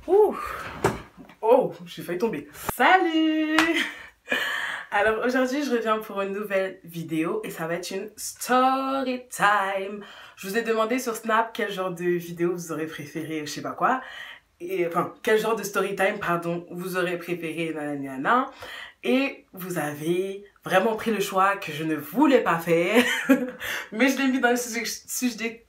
Ouh. Oh, j'ai failli tomber. Salut! Alors aujourd'hui, je reviens pour une nouvelle vidéo et ça va être une story time. Je vous ai demandé sur Snap quel genre de vidéo vous aurez préféré, je sais pas quoi. Et, enfin, quel genre de story time, pardon, vous aurez préféré, nanana. Et vous avez vraiment pris le choix que je ne voulais pas faire. Mais je l'ai mis dans les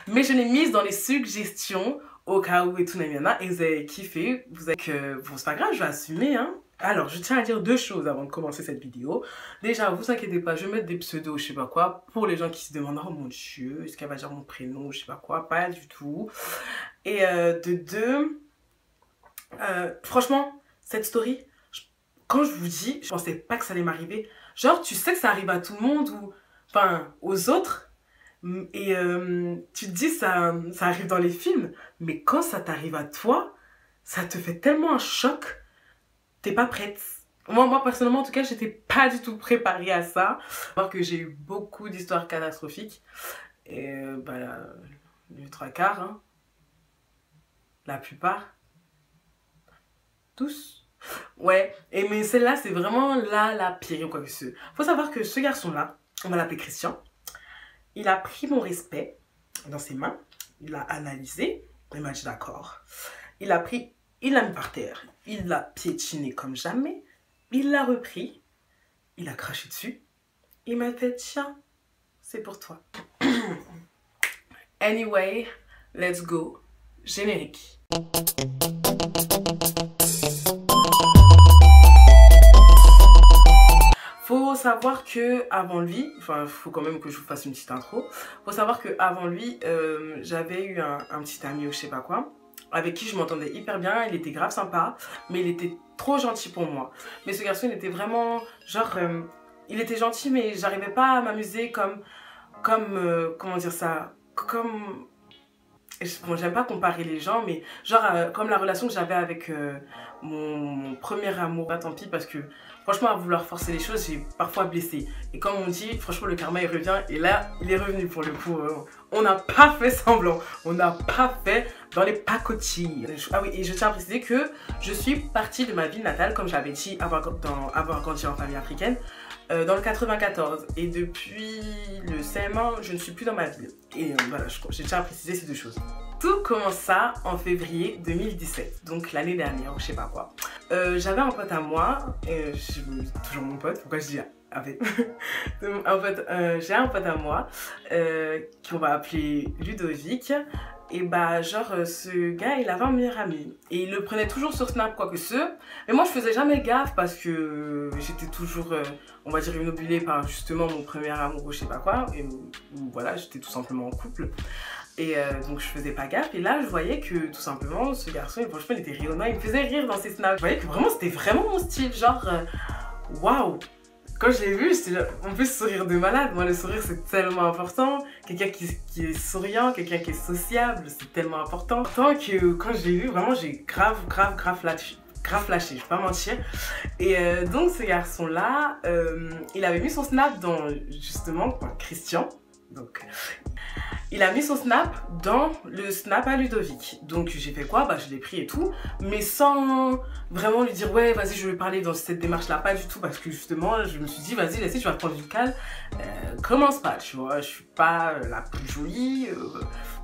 Mais je l'ai mise dans les suggestions au cas où et tout, nanana, et vous avez kiffé, vous avez que, bon, c'est pas grave, je vais assumer, hein. Alors, je tiens à dire deux choses avant de commencer cette vidéo. Déjà, vous inquiétez pas, je vais mettre des pseudos, je sais pas quoi, pour les gens qui se demandent, oh mon dieu, est-ce qu'elle va dire mon prénom, je sais pas quoi, pas du tout. Et de deux, franchement, cette story, quand je vous dis, je pensais pas que ça allait m'arriver. Genre, tu sais que ça arrive à tout le monde ou, enfin, aux autres. Et tu te dis, ça arrive dans les films, mais quand ça t'arrive à toi, ça te fait tellement un choc, t'es pas prête. Moi, personnellement, en tout cas, j'étais pas du tout préparée à ça. Alors que j'ai eu beaucoup d'histoires catastrophiques. Et bah, les trois quarts, hein. La plupart. Tous. Ouais, et mais celle-là, c'est vraiment la pire. Quoi que ce. Faut savoir que ce garçon-là, on va l'appeler Christian. Il a pris mon respect dans ses mains, il l'a analysé, il m'a dit d'accord. Il l'a pris, il l'a mis par terre, il l'a piétiné comme jamais, il l'a repris, il a craché dessus, il m'a fait tiens, c'est pour toi. Anyway, let's go, générique. Faut savoir que avant lui, enfin faut quand même que je vous fasse une petite intro. Faut savoir que avant lui, j'avais eu un petit ami ou je sais pas quoi, avec qui je m'entendais hyper bien. Il était grave sympa, mais il était trop gentil pour moi. Mais ce garçon, il était vraiment genre, il était gentil, mais j'arrivais pas à m'amuser comme comment dire ça, comme bon, j'aime pas comparer les gens, mais genre comme la relation que j'avais avec mon premier amour. Bah, tant pis parce que franchement, à vouloir forcer les choses, j'ai parfois blessé. Et comme on dit, franchement, le karma il revient. Et là, il est revenu pour le coup. On n'a pas fait semblant. On n'a pas fait dans les pacotilles. Ah oui, et je tiens à préciser que je suis partie de ma ville natale, comme j'avais dit avant grandi en famille africaine, dans le 94. Et depuis le CM1, je ne suis plus dans ma ville. Et voilà, je tiens à préciser ces deux choses. Tout commença en février 2017, donc l'année dernière, je sais pas quoi. J'avais un pote à moi, toujours mon pote, pourquoi je dis avec j'ai un pote à moi qu'on va appeler Ludovic. Et bah genre ce gars il avait un meilleur ami et il le prenait toujours sur Snap quoi que ce. Mais moi je faisais jamais gaffe parce que j'étais toujours on va dire obnubilée par justement mon premier amour ou je sais pas quoi. Et voilà, j'étais tout simplement en couple. Et donc je faisais pas gaffe et là je voyais que tout simplement ce garçon franchement il était rayonnant, il me faisait rire dans ses snaps. Je voyais que vraiment c'était vraiment mon style, genre waouh. Quand je l'ai vu, j'étais en plus sourire de malade. Moi le sourire c'est tellement important. Quelqu'un qui est souriant, quelqu'un qui est sociable, c'est tellement important. Tant que quand je l'ai vu vraiment j'ai grave flashé, je vais pas mentir. Et donc ce garçon là, il avait mis son snap dans justement Christian. Donc il a mis son snap dans le snap à Ludovic. Donc j'ai fait quoi? Bah je l'ai pris et tout. Mais sans vraiment lui dire ouais vas-y je vais parler dans cette démarche là. Pas du tout parce que justement je me suis dit vas-y laissez tu vas prendre du calme. Commence pas tu vois. Je suis pas la plus jolie.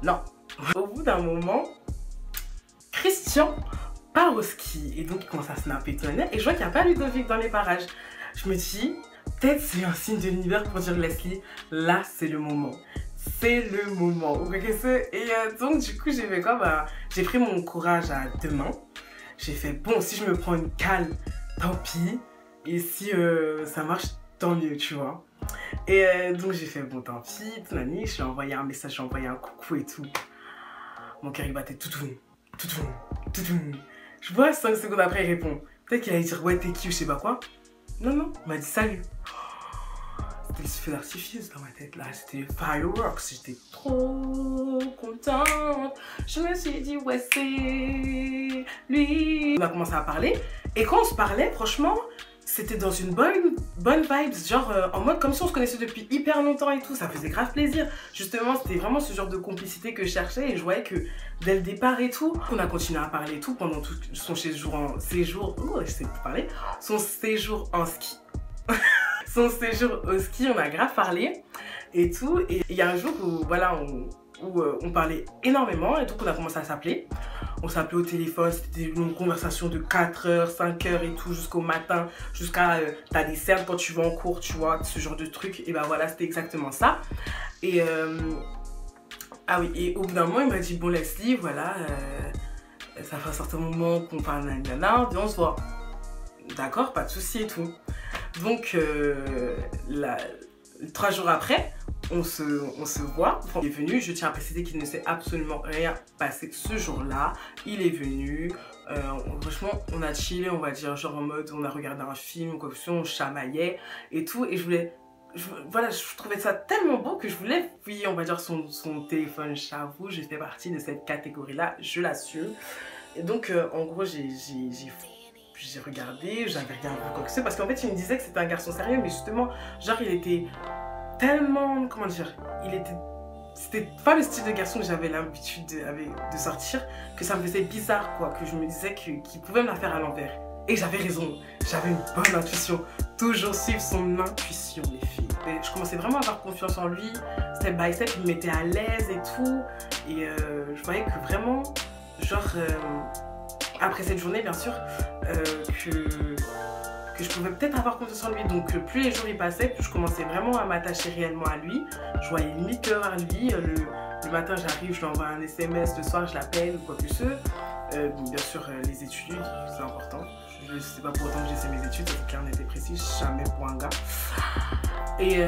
Non. Au bout d'un moment, Christian part au ski. Et donc il commence à snapper tout et je vois qu'il n'y a pas Ludovic dans les parages. Je me dis peut-être c'est un signe de l'univers pour dire Leslie, là c'est le moment. C'est le moment. Et donc du coup j'ai fait quoi? Bah j'ai pris mon courage à deux mains. J'ai fait bon si je me prends une cale, tant pis. Et si ça marche, tant mieux, tu vois. Et donc j'ai fait bon tant pis, nani, je lui ai envoyé un message, j'ai envoyé un coucou et tout. Mon cœur il battait tout. Je vois 5 secondes après il répond. Peut-être qu'il allait dire ouais t'es qui ou je sais pas quoi. Non, il m'a dit salut. C'était le feu d'artifice dans ma tête là, c'était les fireworks, j'étais trop contente. Je me suis dit ouais c'est lui. On a commencé à parler et quand on se parlait franchement c'était dans une bonne vibe, genre en mode comme si on se connaissait depuis hyper longtemps et tout, ça faisait grave plaisir. Justement, c'était vraiment ce genre de complicité que je cherchais et je voyais que dès le départ et tout, on a continué à parler et tout pendant tout son séjour je sais pas parler, son séjour en ski. Son séjour au ski, on a grave parlé et tout. Et il y a un jour où, voilà, on parlait énormément et donc on a commencé à s'appeler. On s'appelait au téléphone, c'était une conversation de 4 heures, 5 heures et tout, jusqu'au matin, jusqu'à t'as des cernes quand tu vas en cours, tu vois, ce genre de truc. Et bah voilà, c'était exactement ça. Et ah oui, et au bout d'un moment, il m'a dit, bon Leslie, voilà, ça fait un certain moment qu'on parle nanana, viens on se voit. D'accord, pas de souci et tout. Donc, 3 jours après, on se voit. Il est venu, je tiens à préciser qu'il ne s'est absolument rien passé ce jour-là. Il est venu, franchement, on a chillé, on va dire, genre en mode, on a regardé un film, quoi, on chamaillait et tout. Et voilà, je trouvais ça tellement beau que je voulais fouiller, on va dire, son téléphone. J'avoue, je fais partie de cette catégorie-là, je l'assume. Et donc, en gros, j'ai regardé, j'avais rien vu quoi que ce soit, parce qu'en fait, il me disait que c'était un garçon sérieux, mais justement, genre, il était tellement, comment dire, c'était pas le style de garçon que j'avais l'habitude de sortir, que ça me faisait bizarre, quoi, que je me disais qu'il pouvait me la faire à l'envers. Et j'avais raison, j'avais une bonne intuition. Toujours suivre son intuition, les filles. Et je commençais vraiment à avoir confiance en lui, step by step, il me mettait à l'aise et tout. Et je voyais que vraiment, genre, après cette journée, bien sûr, que je pouvais peut-être avoir confiance en lui. Donc plus les jours y passaient, plus je commençais vraiment à m'attacher réellement à lui. Je voyais limite que à lui. Le matin j'arrive, je lui envoie un SMS, le soir je l'appelle ou quoi que ce soit. Bon, bien sûr les études, c'est important. Je sais pas pour autant que j'essaie mes études, c'est clair, on était précis, jamais pour un gars. Et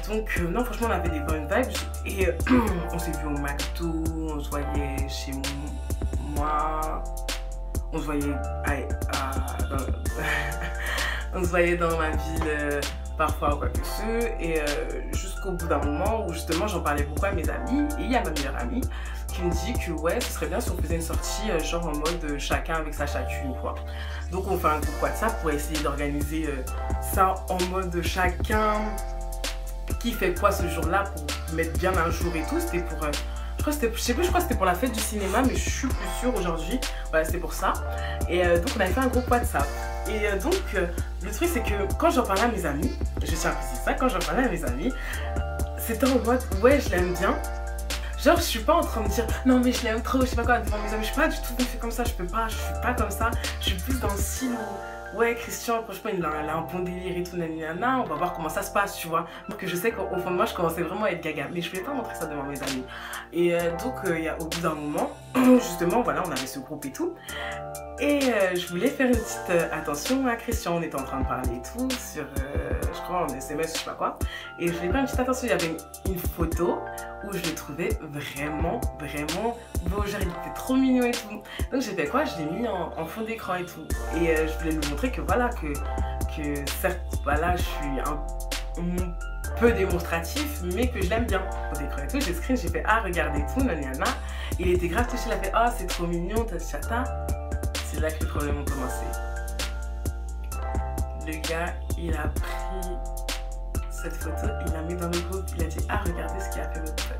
donc non, franchement on avait des bonnes vibes. Et on s'est vu au McDo, on se voyait chez moi. On se voyait on se voyait dans ma ville parfois ou quoi que ce soit, et jusqu'au bout d'un moment où justement j'en parlais beaucoup à mes amis, et il y a ma meilleure amie qui me dit que ouais, ce serait bien si on faisait une sortie genre en mode chacun avec sa chacune, quoi. Donc on fait un groupe WhatsApp pour essayer d'organiser ça en mode chacun qui fait quoi ce jour-là pour mettre bien un jour et tout. C'était pour je sais plus, je crois que c'était pour la fête du cinéma, mais je suis plus sûre aujourd'hui. Voilà, c'est pour ça. Et donc on avait fait un groupe WhatsApp. Et donc le truc c'est que quand j'en parlais à mes amis, je tiens à préciser ça, quand j'en parlais à mes amis, c'était en mode ouais, je l'aime bien. Genre je suis pas en train de dire non mais je l'aime trop, je sais pas quoi devant mes amis, je suis pas du tout fait comme ça, je suis pas comme ça. Je suis plus dans le style où ouais, Christian, franchement, il a un bon délire et tout, nanana, on va voir comment ça se passe, tu vois. Donc je sais qu'au fond de moi, je commençais vraiment à être gaga, mais je voulais pas montrer ça devant mes amis. Et donc, au bout d'un moment, justement, voilà, on avait ce groupe et tout. Et je voulais faire une petite attention à Christian, on était en train de parler et tout, sur, je crois, en SMS, je sais pas quoi. Et je voulais faire une petite attention, il y avait une photo où je le trouvais vraiment beau, genre il était trop mignon et tout. Donc j'ai fait quoi? Je l'ai mis en fond d'écran et tout. Et je voulais lui montrer que voilà, que certes, voilà, je suis un peu démonstratif, mais que je l'aime bien. Fond d'écran et tout, j'ai screen, j'ai fait ah, regardez tout, nanana. Il était grave touché, il a fait ah, c'est trop mignon, tata. C'est là que les problèmes ont commencé. Le gars, il a pris cette photo, il l'a mis dans le groupe, il a dit ah, regardez ce qu'il a fait votre pote.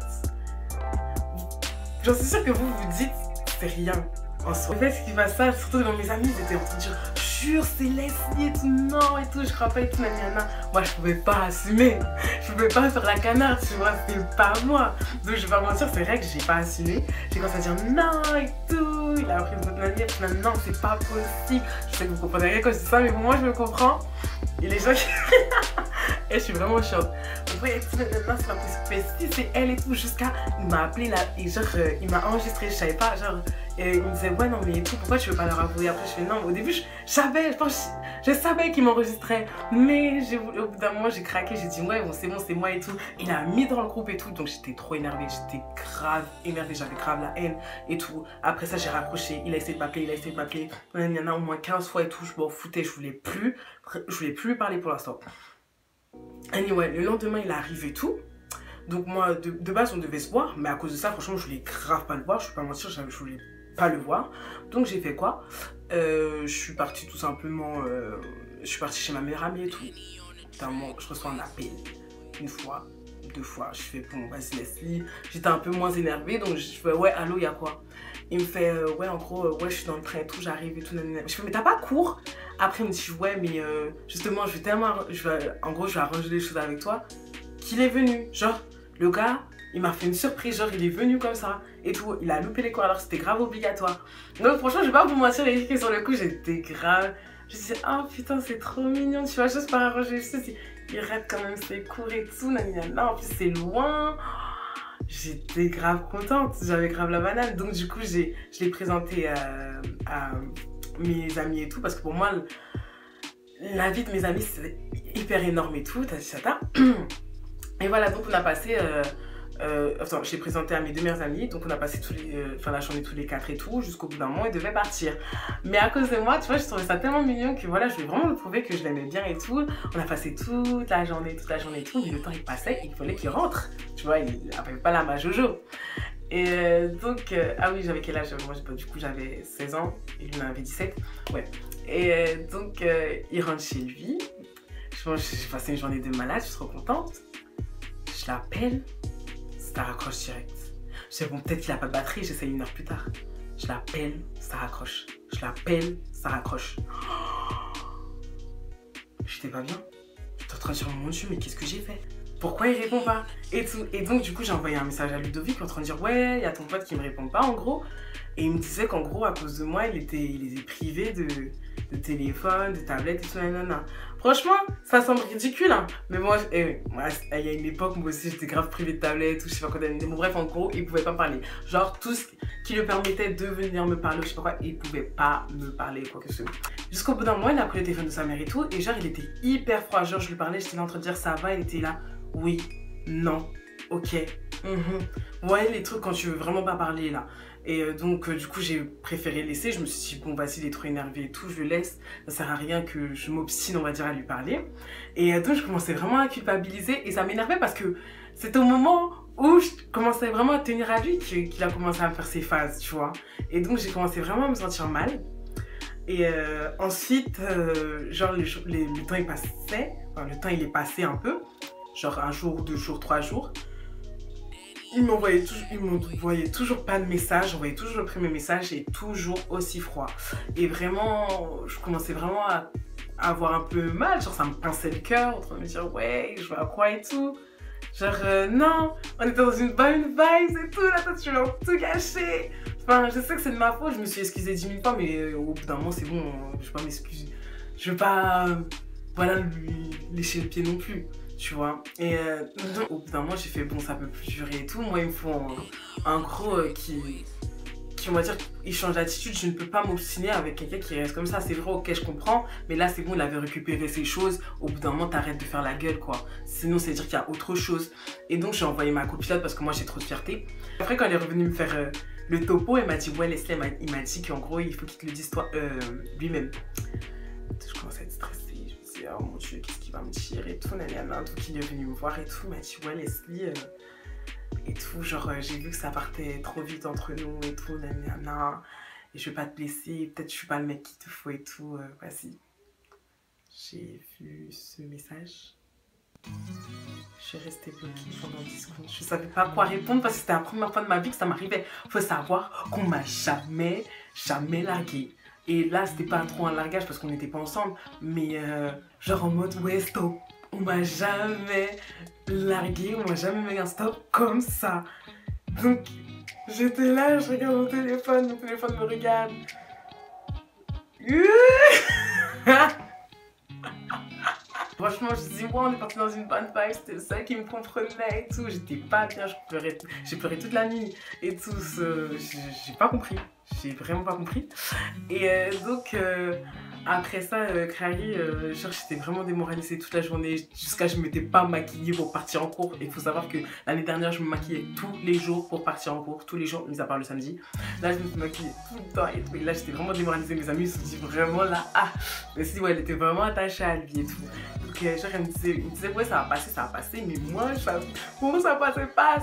J'en suis sûre que vous vous dites c'est rien en soi. En fait, ce qui va ça, surtout devant mes amis, ils étaient en train de dire jure, c'est Leslie et tout, non et tout, je crois pas et tout, nanana. Moi, je pouvais pas assumer, je pouvais pas faire la canarde, tu vois, c'était pas moi. Donc, je vais pas mentir, c'est vrai que j'ai pas assumé. J'ai commencé à dire non et tout, il a pris votre manière, non, c'est pas possible. Je sais que vous comprenez rien quand je dis ça, mais pour moi, je me comprends. Et les gens qui. Et je suis vraiment chiante. Donc, ouais, c'est pas possible. Mais si c'est elle et tout, jusqu'à. Il m'a appelé là, et genre, il m'a enregistré, je savais pas, genre. Et il me disait, ouais, non, mais et tout, pourquoi tu veux pas leur avouer? Après, je fais, non, au début, je savais qu'il m'enregistrait. Mais au bout d'un moment, j'ai craqué, j'ai dit, ouais, bon, c'est moi et tout. Il a mis dans le groupe et tout, donc j'étais trop énervée, j'étais grave énervée, j'avais grave la haine et tout. Après ça, j'ai raccroché, il a essayé de m'appeler, il y en a au moins 15 fois et tout, je m'en foutais, je voulais plus lui parler pour l'instant. Anyway, le lendemain, il arrive et tout. Donc moi, de base, on devait se voir, mais à cause de ça, franchement, je voulais grave pas le voir, je vais pas mentir, je voulais pas le voir. Donc j'ai fait quoi? Je suis partie tout simplement je suis partie chez ma meilleure amie et tout. Putain, moi, je reçois un appel. Une fois, deux fois. Je fais bon, vas-y, Leslie. J'étais un peu moins énervée, donc je fais ouais, allô, y a quoi? Il me fait ouais, en gros, ouais, je suis dans le train et tout, j'arrive et tout. Nanana. Je fais, mais t'as pas cours? Après, il me dit ouais, mais justement, en gros, je vais arranger les choses avec toi. Qu'il est venu. Genre, le gars, il m'a fait une surprise. Genre, il est venu comme ça et tout. Il a loupé les cours alors que c'était grave obligatoire. Donc, franchement, je vais pas vous mentir, les filles, sur le coup, j'étais grave. Je me disais, oh putain, c'est trop mignon, tu vois, juste par arranger les choses. Il rate quand même ses cours et tout, nanana. En plus, c'est loin. J'étais grave contente, j'avais grave la banane. Donc, du coup, je l'ai présenté à mes amis et tout. Parce que pour moi, la vie de mes amis, c'est hyper énorme et tout. Et voilà, donc on a passé. Enfin, je l'ai présenté à mes deux meilleures amies. Donc, on a passé la journée tous les quatre et tout. Jusqu'au bout d'un moment, il devait partir. Mais à cause de moi, tu vois, je trouvais ça tellement mignon que voilà, je voulais vraiment lui prouver que je l'aimais bien et tout. On a passé toute la journée et tout. Mais le temps, il passait, il fallait qu'il rentre. Tu vois, il n'avait pas la main Jojo. Et donc, ah oui, j'avais quel âge? Moi, du coup, j'avais 16 ans et lui en avait 17. Ouais. Et donc, il rentre chez lui. J'ai passé une journée de malade, je suis trop contente. Je l'appelle, ça raccroche direct. Je dis bon, peut-être qu'il a pas de batterie, j'essaye une heure plus tard. Je l'appelle, ça raccroche. Je l'appelle, ça raccroche. J'étais pas bien. J'étais en train de dire mon Dieu, mais qu'est-ce que j'ai fait? Pourquoi il répond pas? Et tout. Et donc, du coup, j'ai envoyé un message à Ludovic en train de dire ouais, il y a ton pote qui me répond pas en gros. Et il me disait qu'en gros, à cause de moi, il était privé de téléphone, de tablette et tout, nanana. Franchement, ça semble ridicule, hein. Mais moi, il y a une époque, moi aussi, j'étais grave privée de tablette ou je sais pas quoi. Bon, bref, en gros, il pouvait pas me parler. Genre, tout ce qui lui permettait de venir me parler ou je sais pas quoi, il pouvait pas me parler, quoi que ce soit. Jusqu'au bout d'un moment, il a pris le téléphone de sa mère et tout. Et genre, il était hyper froid. Genre, je lui parlais, j'étais là en train de dire ça va, il était là. Oui, non, ok, ouais, les trucs quand tu veux vraiment pas parler là. Et donc, du coup, j'ai préféré laisser. Je me suis dit, bon, vas-y, il est trop énervé et tout, je le laisse. Ça sert à rien que je m'obstine, on va dire, à lui parler. Et donc, je commençais vraiment à culpabiliser et ça m'énervait parce que c'était au moment où je commençais vraiment à tenir à lui qu'il a commencé à me faire ses phases, tu vois. Et donc, j'ai commencé vraiment à me sentir mal. Et ensuite, genre, le temps il passait, enfin, le temps il est passé un peu. Genre un jour, 2 jours, 3 jours. Il m'envoyait toujours pas de message, j'envoyais toujours le premier message et toujours aussi froid. Et vraiment, je commençais vraiment à avoir un peu mal, genre ça me pinçait le cœur, en train de me dire ouais, je vais à quoi et tout. Genre non, on était dans une bonne vibe et tout, là toi tu vas tout gâcher. Enfin, je sais que c'est de ma faute, je me suis excusée 10 000 fois, mais au bout d'un moment c'est bon, je vais pas m'excuser. Je vais pas, voilà, lui lécher le pied non plus. Tu vois, et au bout d'un moment j'ai fait bon, ça peut plus durer et tout. Moi il me faut un gros qui on va dire il change d'attitude. Je ne peux pas m'obstiner avec quelqu'un qui reste comme ça. C'est vrai, ok, je comprends, mais là c'est bon, il avait récupéré ses choses. Au bout d'un moment t'arrêtes de faire la gueule quoi, sinon c'est dire qu'il y a autre chose. Et donc j'ai envoyé ma copilote parce que moi j'ai trop de fierté. Après quand elle est revenue me faire le topo, elle m'a dit ouais Leslie, il m'a dit qu'en gros il faut qu'il te le dise toi lui-même. Je commence à être stressée. Oh mon Dieu, qu'est-ce qu'il va me dire et tout, nanana. Donc il est venu me voir et tout, il m'a dit ouais Leslie et tout, genre j'ai vu que ça partait trop vite entre nous et tout, nanana. Et je vais pas te blesser, peut-être je suis pas le mec qu'il te faut et tout, vas-y. J'ai vu ce message. Je suis restée bloquée pendant 10 secondes. Je savais pas quoi répondre parce que c'était la première fois de ma vie que ça m'arrivait. Faut savoir qu'on m'a jamais larguée. Et là, c'était pas trop un largage parce qu'on n'était pas ensemble, mais genre en mode ouais, stop. On m'a jamais largué, on m'a jamais mis un stop comme ça. Donc, j'étais là, je regarde mon téléphone me regarde. Franchement, je dis, ouais, on est parti dans une bonne vibe, c'était le seul qui me comprenait et tout. J'étais pas bien, j'ai pleuré toute la nuit et tout. J'ai pas compris, j'ai vraiment pas compris. Et donc, après ça, Crary, genre, j'étais vraiment démoralisée toute la journée jusqu'à ce que je ne m'étais pas maquillée pour partir en cours. Et il faut savoir que l'année dernière, je me maquillais tous les jours pour partir en cours, tous les jours, mis à part le samedi. Là, je me suis maquillée tout le temps et tout. Et là, j'étais vraiment démoralisée. Mes amis se sont dit vraiment là, ah, mais si, ouais, elle était vraiment attachée à lui et tout. Donc, genre, elle me disait, ouais, ça va passer, mais moi, pour moi, ça passait pas.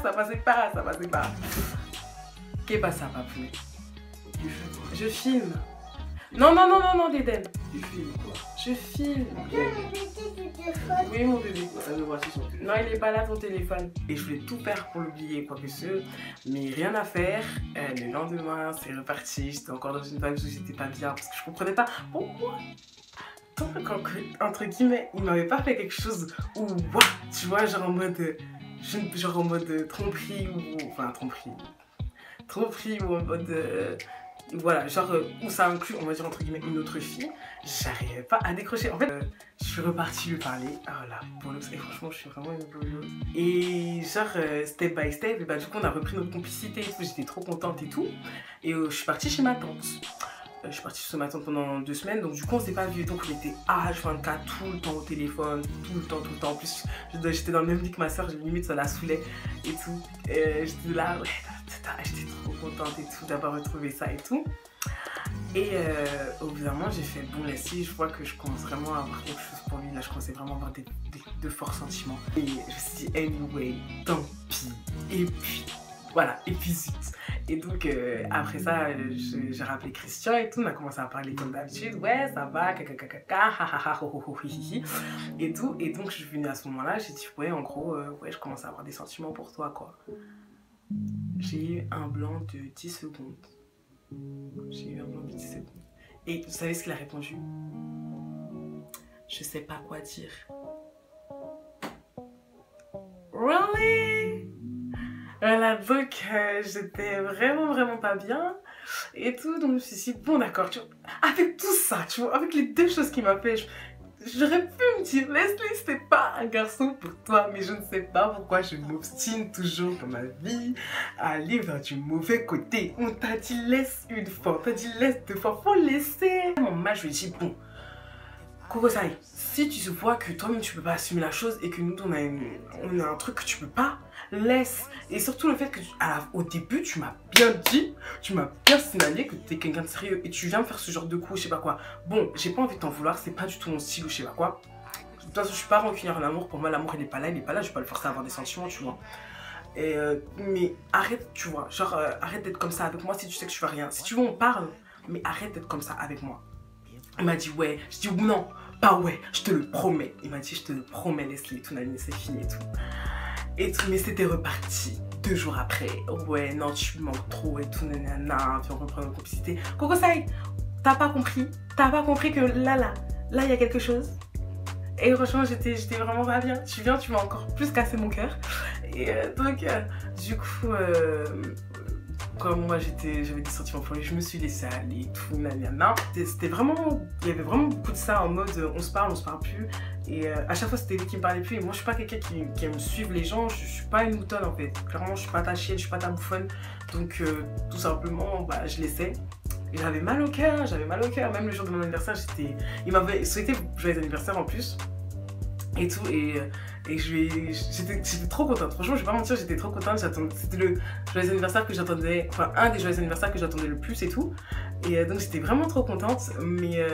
Qu'est-ce que ça va plus? Je filme. Non, Déden. Tu filmes quoi? Je filme. Oui, mon bébé. Non, il est pas là ton téléphone. Et je voulais tout faire pour l'oublier, quoi que ce. Mais rien à faire. Le lendemain, c'est reparti. J'étais encore dans une vibe où j'étais pas bien parce que je comprenais pas pourquoi. Tant entre guillemets, il m'avait pas fait quelque chose où, tu vois, genre en mode tromperie ou. Enfin, tromperie ou en mode. Voilà, genre où ça inclut, on va dire entre guillemets, une autre fille. J'arrivais pas à décrocher. En fait, je suis repartie lui parler. Oh là, bolos. Et franchement, je suis vraiment une bolos. Et genre, step by step, et bah du coup, on a repris notre complicité et tout. J'étais trop contente et tout. Et je suis partie chez ma tante. Je suis partie chez ma tante pendant 2 semaines. Donc du coup, on s'est pas vu. Donc on était H24 tout le temps au téléphone. Tout le temps. En plus, j'étais dans le même lit que ma soeur. Limite, ça la saoulait et tout. J'étais là, ouais. J'étais trop contente et tout d'avoir retrouvé ça et tout. Et au bout d'un moment, j'ai fait bon, là, si je vois que je commence vraiment à avoir quelque chose pour lui, là, je commençais vraiment à avoir de forts sentiments. Et je me suis dit, anyway, tant pis. Et puis, voilà, et puis zut. Et donc, après ça, j'ai rappelé Christian et tout, on a commencé à parler comme d'habitude. Ouais, ça va, et tout. Et donc, je suis venue à ce moment-là, j'ai dit, ouais, en gros, ouais, je commence à avoir des sentiments pour toi, quoi. J'ai eu un blanc de 10 secondes. Et vous savez ce qu'il a répondu? Je sais pas quoi dire. Really? Voilà, donc j'étais vraiment pas bien et tout. Donc je me suis dit, bon d'accord, avec tout ça, tu vois, avec les 2 choses qu'il m'a fait, j'aurais pu me dire, Leslie, c'était pas un garçon pour toi, mais je ne sais pas pourquoi je m'obstine toujours dans ma vie à aller vers du mauvais côté. On t'a dit laisse une fois, on t'a dit laisse 2 fois, faut laisser. Mon mari, je lui ai dit, bon, Kokosai, si tu vois que toi-même tu peux pas assumer la chose et que nous on a un truc que tu peux pas, laisse. Et surtout le fait que au début tu m'as bien dit, tu m'as bien signalé que tu es quelqu'un de sérieux et tu viens me faire ce genre de coup, je sais pas quoi. Bon, j'ai pas envie de t'en vouloir, c'est pas du tout mon style ou je sais pas quoi. De toute façon, je suis pas rancunière en amour, pour moi l'amour il est pas là, je vais pas le forcer à avoir des sentiments, tu vois. Et mais arrête, tu vois, genre arrête d'être comme ça avec moi si tu sais que tu vas rien. Si tu veux on parle, mais arrête d'être comme ça avec moi. Il m'a dit ouais, je dis non, pas ouais, je te le promets. Il m'a dit je te le promets Leslie, tout Nani, c'est fini et tout. Et tout, mais c'était reparti 2 jours après. Ouais, non, tu me manques trop et tout, nanana, puis on reprend notre complicité. Kokosai, t'as pas compris que là, il y a quelque chose. Et franchement, j'étais vraiment pas bien. Tu viens, tu m'as encore plus cassé mon cœur. Et donc, du coup, comme moi j'avais des sentiments pour lui, je me suis laissée aller, tout, nanana. C'était vraiment, il y avait vraiment beaucoup de ça en mode on se parle plus. Et à chaque fois c'était lui qui me parlait plus. Et moi je suis pas quelqu'un qui aime suivre les gens, je suis pas une moutonne en fait. Clairement je suis pas ta chienne, je suis pas ta bouffonne. Donc tout simplement, bah, je laissais. Et j'avais mal au cœur, même le jour de mon anniversaire, il m'avait souhaité joyeux anniversaire en plus. Et tout, et j'étais trop contente. Franchement, je vais pas mentir, j'étais trop contente. C'était le joyeux anniversaire que j'attendais, enfin un des joyeux anniversaires que j'attendais le plus et tout. Et donc j'étais vraiment trop contente. Mais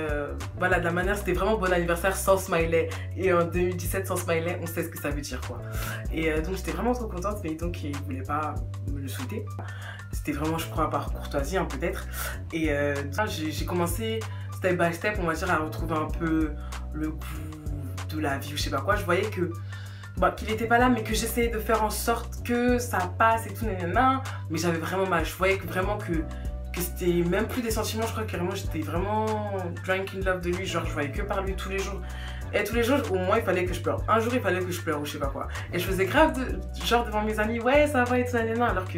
voilà, de la manière, c'était vraiment bon anniversaire sans smiley. Et en 2017 sans smiley, on sait ce que ça veut dire quoi. Et donc j'étais vraiment trop contente, mais donc il voulait pas me le souhaiter. C'était vraiment, je crois, par courtoisie hein, peut-être. Et j'ai commencé step by step, on va dire, à retrouver un peu le goût de la vie ou je sais pas quoi. Je voyais que qu'il était pas là, mais que j'essayais de faire en sorte que ça passe et tout, nanana. Mais j'avais vraiment mal. Je voyais vraiment que c'était même plus des sentiments. Je crois que carrément j'étais vraiment drunk in love de lui. Genre je voyais que par lui tous les jours. Et tous les jours, au moins il fallait que je pleure. Un jour il fallait que je pleure ou je sais pas quoi. Et je faisais grave genre devant mes amis, ouais ça va et tout, nanana. Alors que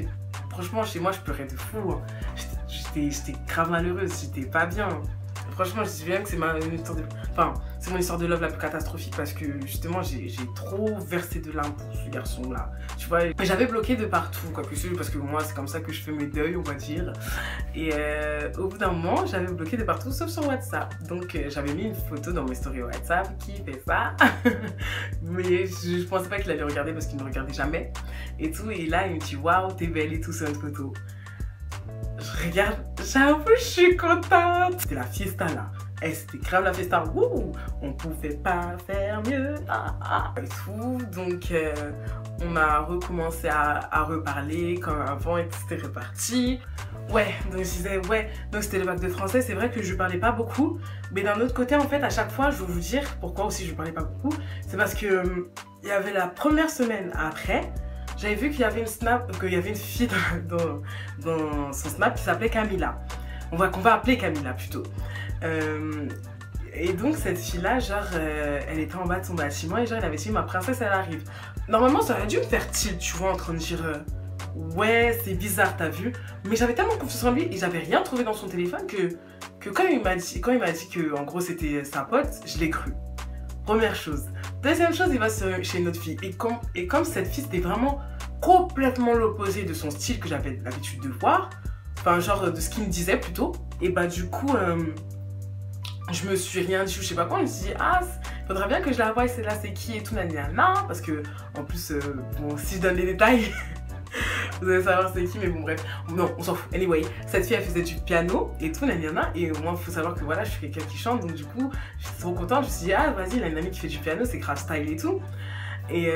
franchement chez moi je pleurais de fou. Hein. J'étais grave malheureuse, j'étais pas bien. Franchement, je dis bien que c'est mon histoire de love la plus catastrophique parce que justement, j'ai trop versé de larmes pour ce garçon-là. Tu vois, j'avais bloqué de partout, quoi que ce soit, parce que moi, c'est comme ça que je fais mes deuils, on va dire. Et au bout d'un moment, j'avais bloqué de partout, sauf sur WhatsApp. Donc, j'avais mis une photo dans mes stories WhatsApp qui fait ça. Mais je pensais pas qu'il allait regarder parce qu'il ne regardait jamais. Et tout, et là, il me dit, waouh, t'es belle et tout sur notre photo. Je regarde, j'avoue, je suis contente. C'était la fiesta là. Et c'était grave la festa, wouh, on pouvait pas faire mieux, et tout. Donc on a recommencé à reparler comme avant et c'était reparti. Ouais, donc je disais, ouais, donc c'était le bac de français, c'est vrai que je parlais pas beaucoup, mais d'un autre côté, en fait, à chaque fois, je vais vous dire pourquoi aussi je parlais pas beaucoup, c'est parce que il y avait la première semaine après, j'avais vu qu'il y avait une fille dans son snap qui s'appelait Camilla. Qu'on va appeler Camilla plutôt. Et donc cette fille-là, genre, elle était en bas de son bâtiment et genre, elle avait dit ma princesse, elle arrive. Normalement, ça aurait dû me faire tilt, tu vois, en train de dire ouais, c'est bizarre, t'as vu. Mais j'avais tellement confiance en lui et j'avais rien trouvé dans son téléphone que quand il m'a dit que en gros c'était sa pote, je l'ai cru. Première chose. Deuxième chose, il va chez une autre fille. Et comme cette fille, c'était vraiment complètement l'opposé de son style que j'avais l'habitude de voir, enfin genre de ce qu'il me disait plutôt, et bah du coup je me suis rien dit, je sais pas quoi, je me suis dit ah, faudrait bien que je la voie, celle-là c'est qui et tout, nanana, parce que en plus bon, si je donne les détails vous allez savoir c'est qui, mais bon bref, non on s'en fout. Anyway, cette fille elle faisait du piano et tout, nanana, et moi il faut savoir que voilà, je suis quelqu'un qui chante, donc du coup j'étais trop contente, je me suis dit ah vas-y, il a une amie qui fait du piano, c'est grave style et tout, et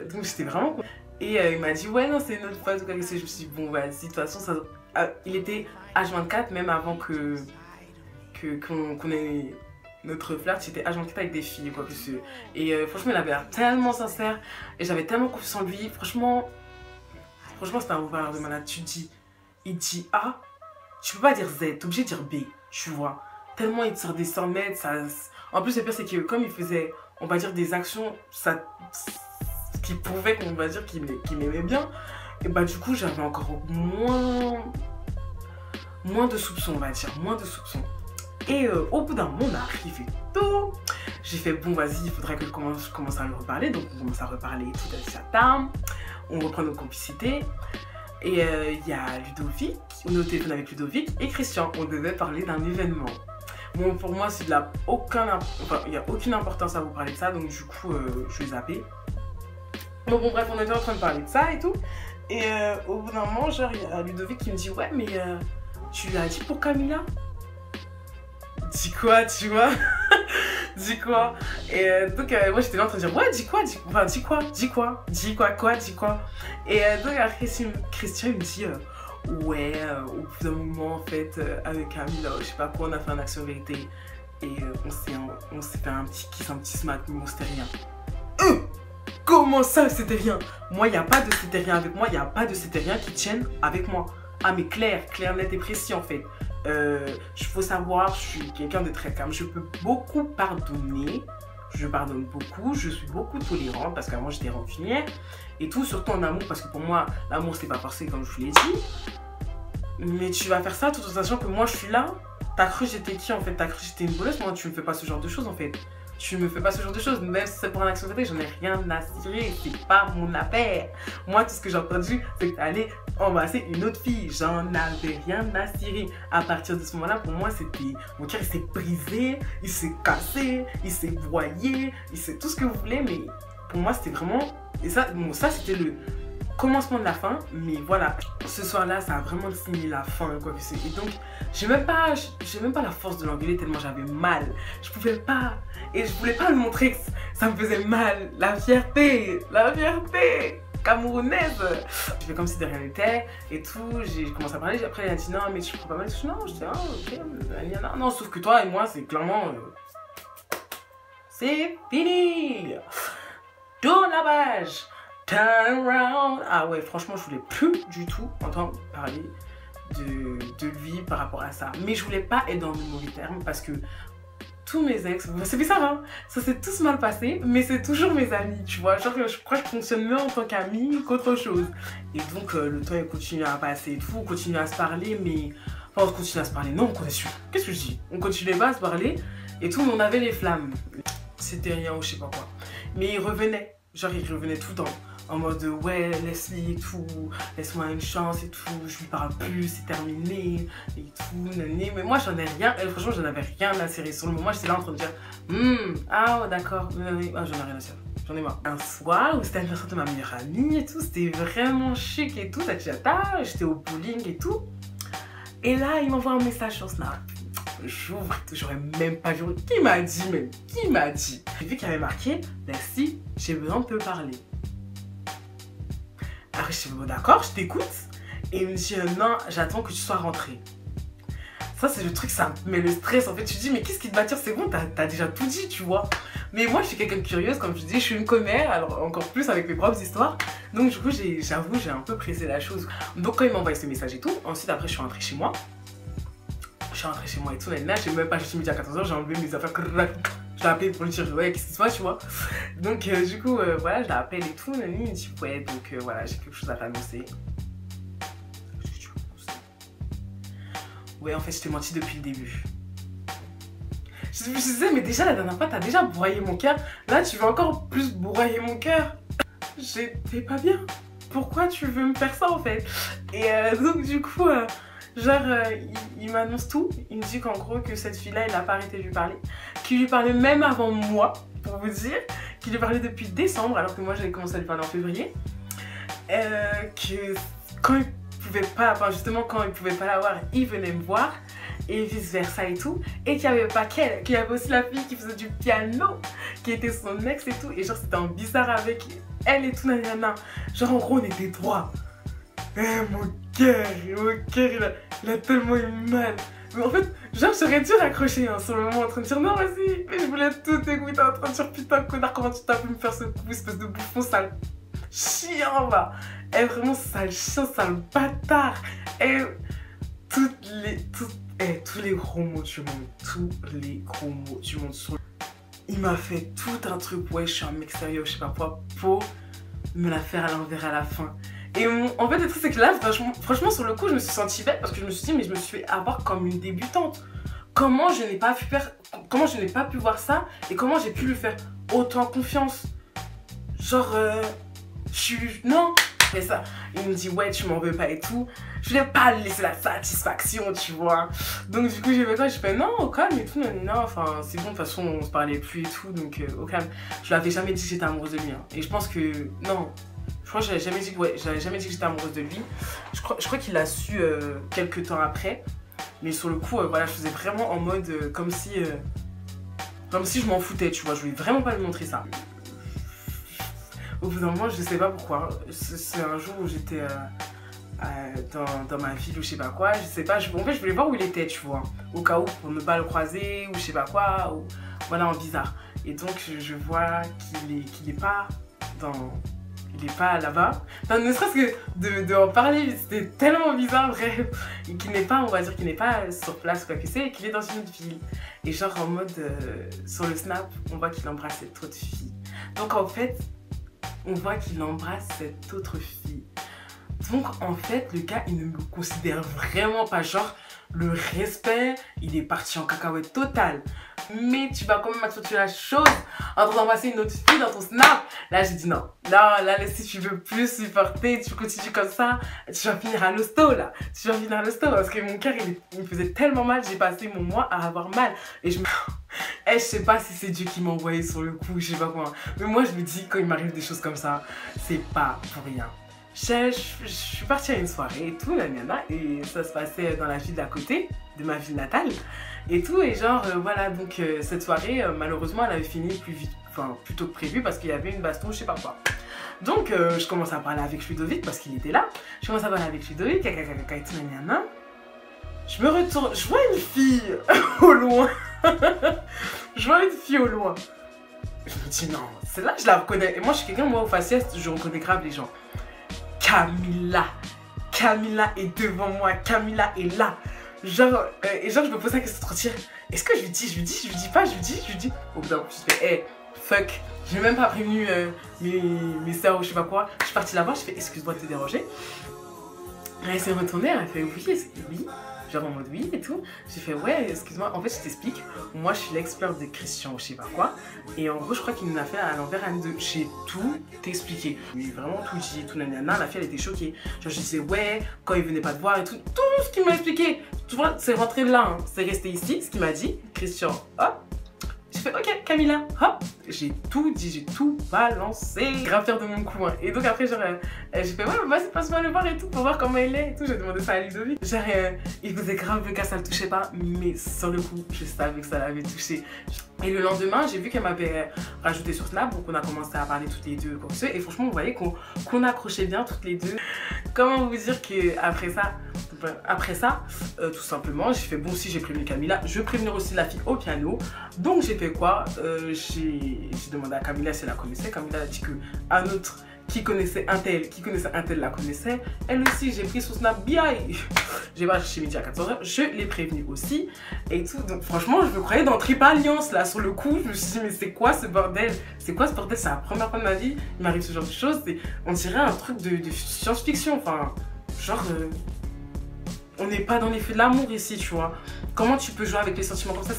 donc j'étais vraiment contente. Et il m'a dit ouais non c'est une autre fois, je me suis dit bon vas-y, de toute façon ça... il était H24 même avant qu'on ait notre flirt, c'était H24 avec des filles quoi. Et franchement il avait l'air tellement sincère et j'avais tellement confiance en lui, franchement c'était un beau de malade. Il dit A, tu peux pas dire Z, t'es obligé de dire B, tu vois, tellement il te sort des 100 mètres, ça... En plus le pire c'est que comme il faisait, on va dire des actions, ça... qui prouvait qu'on va dire qu'il m'aimait bien, et bah du coup j'avais encore moins de soupçons, on va dire, moins de soupçons. Et au bout d'un moment on a arrivé tôt, j'ai fait bon vas-y, il faudrait que je commence à lui reparler, donc on commence à reparler tout à chata, on reprend notre complicité, et il y a Ludovic, on est au téléphone avec Ludovic et Christian, on devait parler d'un événement. Bon, pour moi, il n'y a aucune importance à vous parler de ça, donc du coup, je vais zapper. Bon, bref, on était en train de parler de ça et tout. Et au bout d'un moment, genre, il y a Ludovic qui me dit ouais, mais tu l'as dit pour Camilla? Dis quoi, tu vois? Dis quoi? Et donc, moi, j'étais là en train de dire ouais, dis quoi? Et donc, Christian, il me dit ouais, au bout d'un moment, en fait, avec Camilla, je sais pas quoi, on a fait un action vérité. Et on s'est fait un petit kiss, un petit smack, mais bon, c'était rien. Comment ça, c'était rien? Moi, il n'y a pas de c'était rien avec moi, il n'y a pas de c'était rien qui tienne avec moi. Ah, mais clair, net et précis, en fait. Faut savoir, je suis quelqu'un de très calme, je peux beaucoup pardonner, je pardonne beaucoup, je suis beaucoup tolérante parce qu'avant j'étais rancunière et tout, surtout en amour, parce que pour moi l'amour c'est pas forcé comme je vous l'ai dit, mais tu vas faire ça tout en sachant que moi je suis là. T'as cru j'étais qui en fait? T'as cru j'étais une voleuse? Moi tu me fais pas ce genre de choses en fait. Tu me fais pas ce genre de choses, même si c'est pour un action de j'en ai rien à cirer, c'est pas mon affaire. Moi, tout ce que j'ai entendu, c'est que t'allais embrasser une autre fille. J'en avais rien à cirer. À partir de ce moment-là, pour moi, c'était... Mon cœur, il s'est brisé, il s'est cassé, il s'est broyé, il s'est tout ce que vous voulez, mais pour moi, c'était vraiment... Et ça, bon, ça, c'était le commencement de la fin, mais voilà, ce soir-là, ça a vraiment signé la fin, quoi que c'est. Et donc, j'ai même pas la force de l'engueuler tellement j'avais mal. Je pouvais pas, et je voulais pas le montrer que ça me faisait mal. La fierté camerounaise. Je fais comme si de rien n'était et tout. J'ai commencé à parler. Après, elle a dit non, mais tu prends pas mal. Non, je dis ah, ok, non, sauf que toi et moi, c'est clairement, c'est fini. Tourne la page. Turn around. Ah ouais, franchement, je voulais plus du tout entendre parler de lui par rapport à ça. Mais je voulais pas être dans le mauvais terme parce que tous mes ex, c'est bizarre hein, ça s'est tous mal passé, mais c'est toujours mes amis, tu vois. Genre, je crois que je fonctionne mieux en tant qu'amie qu'autre chose. Et donc, le temps il continue à passer et tout, on continue à se parler, mais... Enfin, on continue à se parler, non, on continue. Qu'est-ce que je dis? On continuait pas à se parler et tout, mais on avait les flammes. C'était rien ou je sais pas quoi. Mais il revenait, genre il revenait tout le temps. En mode ouais, laisse-le et tout, laisse-moi une chance et tout, je lui parle plus, c'est terminé et tout, nanani. Mais moi j'en ai rien, franchement j'en avais rien à serrer. Sur le moment j'étais là en train de dire ah ouais, d'accord, ah, j'en ai rien à serrer, j'en ai marre. Un soir où c'était l'anniversaire de ma meilleure amie et tout, c'était vraiment chic et tout, j'étais au bowling et tout. Et là il m'envoie un message sur Snap. j'ouvre, j'aurais même pas vu. Qui m'a dit même? Qui m'a dit? J'ai vu qu'il y avait marqué, merci, j'ai besoin de te parler. Alors je suis bon, d'accord, je t'écoute. Et il me dit, non, j'attends que tu sois rentrée. Ça, c'est le truc, ça me met le stress. En fait, tu te dis, mais qu'est-ce qui te m'attire? C'est bon, t'as déjà tout dit, tu vois. Mais moi, je suis quelqu'un de curieuse, comme je dis, je suis une commère, alors encore plus avec mes propres histoires. Donc, du coup, j'avoue, j'ai un peu pressé la chose. Donc, quand il m'a envoyé ce message et tout, ensuite, après, je suis rentrée chez moi. Je suis rentrée chez moi et tout, là, j'ai même pas, je suis midi à 14h, j'ai enlevé mes affaires. Je l'ai appelé pour lui dire, ouais, qu'est-ce qui se passe, tu vois. Donc, du coup, voilà, je l'appelle et tout, il me dit, ouais, donc, voilà, j'ai quelque chose à t'annoncer. Ouais, en fait, je t'ai menti depuis le début. Je me disais, mais déjà, la dernière fois, t'as déjà broyé mon cœur. Là, tu veux encore plus broyer mon cœur. J'étais pas bien. Pourquoi tu veux me faire ça, en fait? Et donc, du coup, il m'annonce tout. Il me dit qu'en gros, que cette fille-là, il n'a pas arrêté de lui parler. Qu'il lui parlait même avant moi, pour vous dire. Qu'il lui parlait depuis décembre, alors que moi, j'avais commencé à lui parler en février. Que quand il pouvait pas, enfin justement quand il pouvait pas la voir, il venait me voir et vice versa et tout, et qu'il y avait pas qu'elle, qu'il y avait aussi la fille qui faisait du piano, qui était son ex et tout, et genre c'était un bizarre avec elle et tout, nanana. Genre en gros on était trois. Mon cœur il a tellement eu mal. Mais en fait, genre j'aurais dû raccrocher hein, sur le moment en train de dire non vas-y, mais je voulais tout écouter en train de dire putain connard comment tu t'as pu me faire ce coup, espèce de bouffon sale chiant va. Elle est vraiment sale chien, sale bâtard. Et tous les gros mots du monde, il m'a fait tout un truc, ouais je suis un mec sérieux, je sais pas quoi, pour me la faire à l'envers à la fin. Et en fait le truc c'est que là franchement sur le coup je me suis sentie bête parce que je me suis dit mais je me suis fait avoir comme une débutante. Comment je n'ai pas pu voir ça et comment j'ai pu lui faire autant confiance. Genre non. Et ça, il me dit ouais tu m'en veux pas et tout. Je voulais pas lui laisser la satisfaction tu vois. Donc du coup j'ai fait quoi, j'ai fait non au calme et tout, non, enfin c'est bon de toute façon on se parlait plus et tout donc au calme. Je lui avais jamais dit que j'étais amoureuse de lui hein. Et je pense que non, je crois que j'avais jamais dit que j'étais amoureuse de lui. Je crois qu'il a su quelques temps après. Mais sur le coup voilà je faisais vraiment en mode comme si je m'en foutais tu vois, je voulais vraiment pas lui montrer ça. Au bout d'un moment, je sais pas pourquoi. C'est un jour où j'étais dans ma ville ou je sais pas quoi. Je sais pas, en fait, je voulais voir où il était, tu vois. Au cas où, pour ne pas le croiser ou je sais pas quoi. Ou, voilà, en bizarre. Et donc, je vois qu'il est pas là-bas. Enfin, ne serait-ce que de en parler, c'était tellement bizarre, bref. Et qu'il n'est pas, on va dire qu'il n'est pas sur place, quoi que c'est, et qu'il est dans une autre ville. Et genre, en mode, sur le snap, on voit qu'il embrasse cette autre fille. Donc, en fait, on voit qu'il embrasse cette autre fille. Donc en fait le gars il ne me considère vraiment pas, genre le respect il est parti en cacahuète totale. Mais tu vas quand même accepter la chose en train d'embrasser une autre fille dans ton snap. Là j'ai dit non, là si tu veux plus supporter, tu continues comme ça, tu vas finir à l'hosto là. Tu vas finir à l'hosto parce que mon cœur il me faisait tellement mal, j'ai passé mon mois à avoir mal. Et je sais pas si c'est Dieu qui m'a envoyé sur le coup, je sais pas quoi. Mais moi je me dis quand il m'arrive des choses comme ça, c'est pas pour rien. Je suis partie à une soirée et tout, et ça se passait dans la ville d'à côté, de ma ville natale. Et tout, et genre voilà, donc cette soirée, malheureusement elle avait fini plus tôt que prévu parce qu'il y avait une baston, je sais pas quoi. Donc je commence à parler avec Ludovic parce qu'il était là. Je commence à parler avec Ludovic, et tout, je me retourne, je vois une fille au loin. Je vois une fille au loin. Je me dis non, celle-là je la reconnais. Et moi je suis quelqu'un, moi au faciès, je reconnais grave les gens. Camilla est devant moi, Camilla est là. Genre, et genre je me pose la question de dire, est-ce que je lui dis pas. Au bout d'un moment je fais, hey, fuck, j'ai même pas prévenu mes soeurs ou je sais pas quoi. Je suis partie la voir, je fais, excuse-moi de te déranger. Elle s'est retournée, elle a fait oui. Genre en mode oui et tout. J'ai fait ouais, excuse-moi, en fait je t'explique. Moi je suis l'expert de Christian ou je sais pas quoi. Et en gros je crois qu'il nous a fait à l'envers à nous deux. J'ai tout expliqué. Oui, vraiment tout dit, tout nanana. La fille elle était choquée. Genre je disais ouais, quand il venait pas te voir et tout. Tout ce qu'il m'a expliqué. Tu vois, c'est rentré là, hein. C'est resté ici, ce qu'il m'a dit. Christian, hop. Tu fais ok Camilla, hop, j'ai tout dit, j'ai tout balancé, grave fière de mon coup hein. Et donc après genre j'ai fait ouais vas-y passe-moi le voir et tout pour voir comment elle est et tout, j'ai demandé ça à Ludovic. Genre il faisait grave le cas, ça le touchait pas, mais sur le coup je savais que ça l'avait touché. Et le lendemain j'ai vu qu'elle m'avait rajouté sur Snap, donc on a commencé à parler toutes les deux comme ça, et franchement vous voyez qu'on accrochait bien toutes les deux. Comment vous dire que après ça, tout simplement, j'ai fait bon, si j'ai prévenu Camilla, je vais prévenir aussi la fille au piano. Donc j'ai fait quoi? J'ai demandé à Camilla si elle la connaissait. Camilla a dit que un autre qui connaissait un tel la connaissait. Elle aussi, j'ai pris son Snap bien. J'ai pas cherché midi à 14h, je l'ai prévenu aussi et tout. Donc franchement, je me croyais dans Triple Alliance là. Sur le coup, je me suis dit mais c'est quoi ce bordel? C'est quoi ce bordel? C'est la première fois de ma vie, il m'arrive ce genre de choses. On dirait un truc de science-fiction. Enfin, genre, on n'est pas dans les feux de l'amour ici, tu vois. Comment tu peux jouer avec les sentiments comme ça?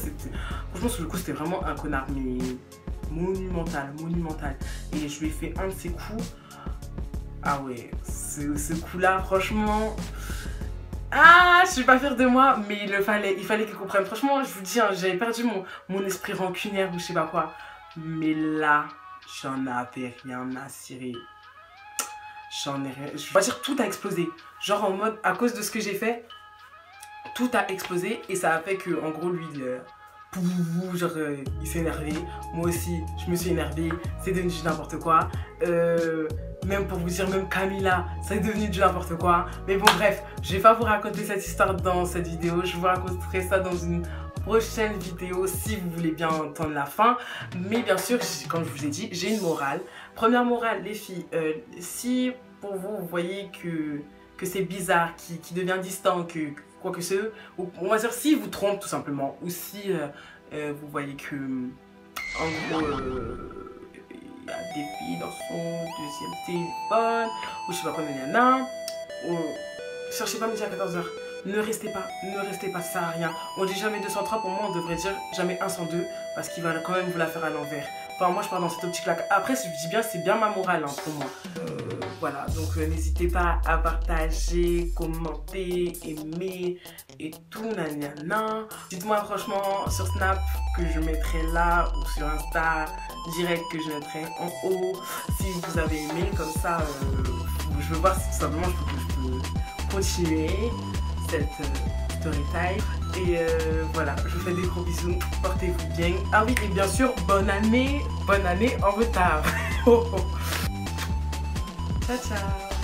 Franchement, sur le coup, c'était vraiment un connard, mais monumental. Et je lui ai fait un de ses coups. Ah ouais, ce coup-là, franchement... Ah, je suis pas fière de moi, mais il fallait qu'il comprenne. Franchement, je vous dis, hein, j'avais perdu mon esprit rancunière ou je sais pas quoi. Mais là, j'en avais rien à cirer. J'en ai rien... Je vais dire, tout a explosé. Genre en mode, à cause de ce que j'ai fait, tout a explosé. Et ça a fait que, en gros, lui, il s'est énervé. Moi aussi, je me suis énervée. C'est devenu du n'importe quoi. Même pour vous dire, même Camilla, c'est devenu du n'importe quoi. Mais bon, bref, je vais pas vous raconter cette histoire dans cette vidéo. Je vous raconterai ça dans une prochaine vidéo si vous voulez bien entendre la fin. Mais bien sûr, comme je vous ai dit, j'ai une morale. Première morale, les filles, si pour vous, vous voyez que c'est bizarre, qui devient distant, quoi que ce, ou on va dire si vous trompe tout simplement, ou si vous voyez que, en gros, il y a des filles dans son deuxième téléphone, ou je sais pas quoi, ou cherchez pas midi à 14h. Ne restez pas, ça sert à rien. On dit jamais 203, pour moi on devrait dire jamais 102, parce qu'il va quand même vous la faire à l'envers. Enfin moi je pars dans cette optique là. Après si je dis bien, c'est bien ma morale hein, pour moi. Voilà, donc n'hésitez pas à partager, commenter, aimer et tout nanana. Dites-moi franchement sur Snap que je mettrai là, ou sur Insta direct que je mettrai en haut. Si vous avez aimé, comme ça je veux voir si tout simplement je peux continuer cette story time. Et voilà, je vous fais des gros bisous, portez-vous bien. Ah oui, et bien sûr, bonne année en retard. Ciao ciao.